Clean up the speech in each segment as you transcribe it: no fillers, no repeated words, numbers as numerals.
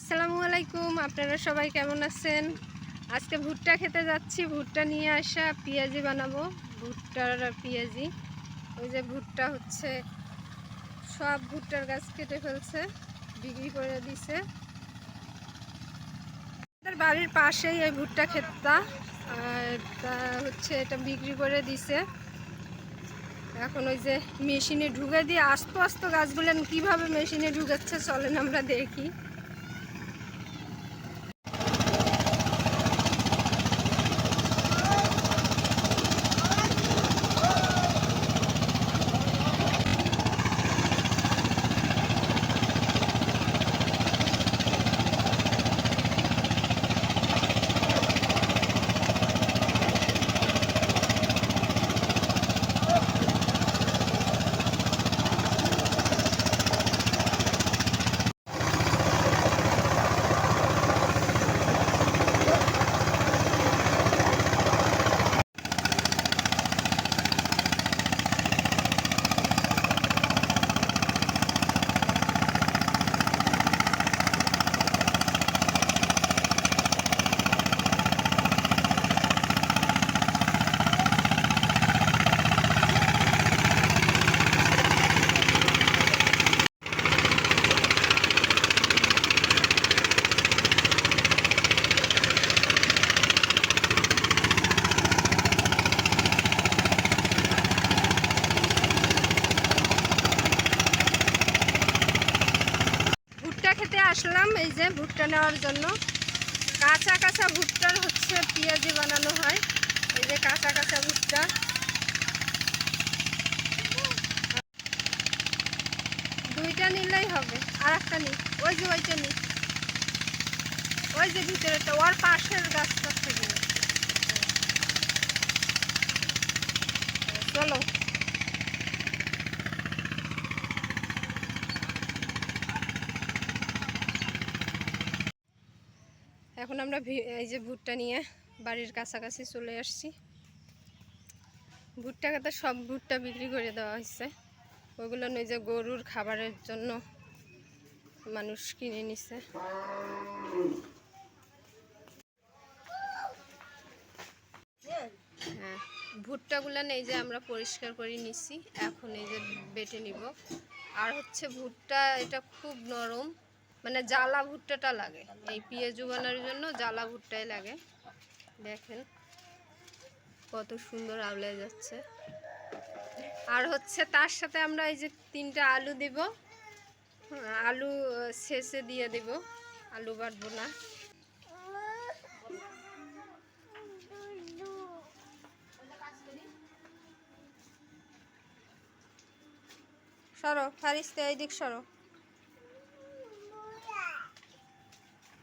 আসসালামু আলাইকুম, আপনারা সবাই কেমন আছেন? আজকে ভুট্টা খেতে যাচ্ছি। ভুট্টা নিয়ে আসা পেঁয়াজি বানাবো, ভুট্টার পেঁয়াজি। ওই যে ভুট্টা হচ্ছে, সব ভুট্টার গাছ কেটে ফেলছে, বিক্রি করে দিছে। আমাদের বাড়ির পাশেই এই ভুট্টা ক্ষেতটা, তা হচ্ছে এটা বিক্রি করে দিছে। এখন ওই যে মেশিনে ঢুকে দিয়ে আস্তে আস্তে গাছগুলো কীভাবে মেশিনে ঢুকাচ্ছে চলেন আমরা দেখি। খেতে আসলাম এই যে ভুট্টা নেওয়ার জন্য। কাঁচা কাঁচা ভুট্টার হচ্ছে পেঁয়াজি বানানো হয়। এই যে কাঁচা কাঁচা ভুট্টা, দুইটা নিলেই হবে, আর একটা নি, ওই যে ওইটা নি, ওই যে ভিতরেটা, ওর পাশের গাছটা থেকে। চলো এখন আমরা এই যে ভুট্টা নিয়ে বাড়ির কাছাকাছি চলে আসছি। ভুট্টা খেতে সব ভুট্টা বিক্রি করে দেওয়া হয়েছে। ওইগুলো ওই যে গরুর খাবারের জন্য মানুষ কিনে নিছে। হ্যাঁ, ভুট্টাগুলো এই যে আমরা পরিষ্কার করে নিছি, এখন এই যে বেটে নিব। আর হচ্ছে ভুট্টা এটা খুব নরম, মানে জ্বালা ভুট্টাটা লাগে এই পেঁয়াজু বানানোর জন্য, জ্বালা ভুট্টাই লাগে। দেখেন কত সুন্দর আওলায় যাচ্ছে। আর হচ্ছে তার সাথে আমরা এই যে 3টা আলু দিব, আলু শেষে দিয়ে দিব, আলু বাটবো না। সরো ফারিস্তে, এই দিক সরো।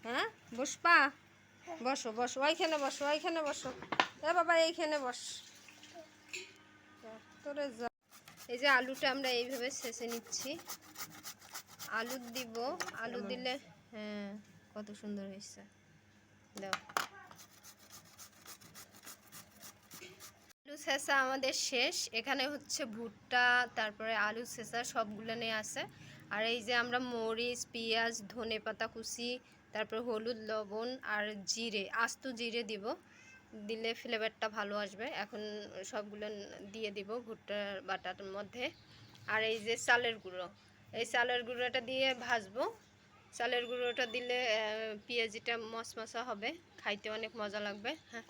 হ্যাঁ বসপা, বসো বসো, ওইখানে বসো, ওইখানে বসো। এ বাবা এইখানে বস। তোরে যা। এই যে আলুটা আমরা এইভাবে ছেঁচে নিচ্ছি, আলু দিব, আলু দিলে হ্যাঁ কত সুন্দর হয়েছে। দাও, আলু ছেঁচা আমাদের শেষ। এখানে হচ্ছে ভুট্টা, তারপরে আলু ছেঁচা সবগুলো নিয়ে আছে। আর এই যে আমরা মরিচ, পেঁয়াজ, ধনেপাতা কুচি, তারপর হলুদ, লবণ আর জিরে, আস্ত জিরে দিব, দিলে ফ্লেভারটা ভালো আসবে। এখন সবগুলো দিয়ে দিব ভুট্টার বাটার মধ্যে। আর এই যে চালের গুঁড়ো, এই চালের গুঁড়োটা দিয়ে ভাজবো। চালের গুঁড়োটা দিলে পেঁয়াজিটা মশমশা হবে, খাইতে অনেক মজা লাগবে। হ্যাঁ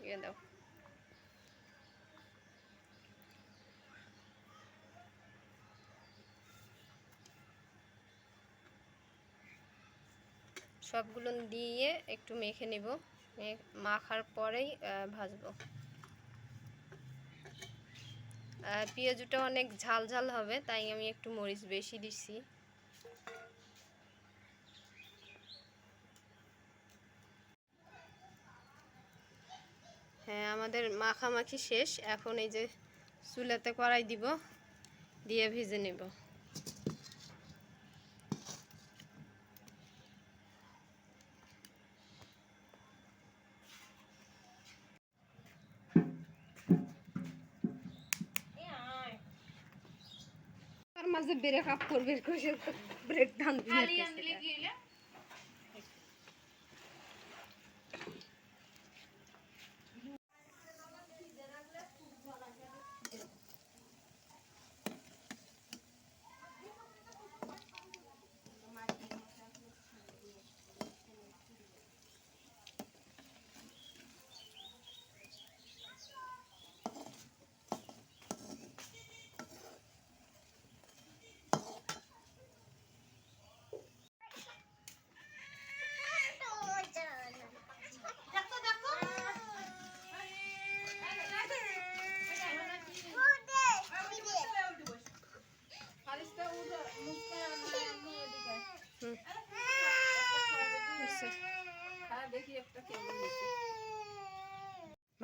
দিয়ে দাও। সবগুলো দিয়ে একটু মেখে নিব, মাখার পরেই ভাজবো। পেঁয়াজটা অনেক ঝাল ঝাল হবে, তাই আমি একটু মরিচ বেশি দিছি। হ্যাঁ আমাদের মাখামাখি শেষ। এখন এই যে চুলাতে কড়াই দিব, দিয়ে ভেজে নেব। তার মাঝে ব্রেক আপ করবে, ব্রেক ডাউন দিয়ে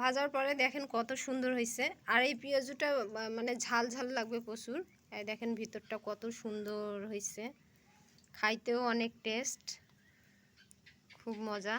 ভাজার পরে দেখেন কত সুন্দর হয়েছে। আর এই পেঁয়াজুটা মানে ঝাল ঝাল লাগবে প্রচুর। এই দেখেন ভিতরটা কত সুন্দর হয়েছে, খাইতেও অনেক টেস্ট, খুব মজা।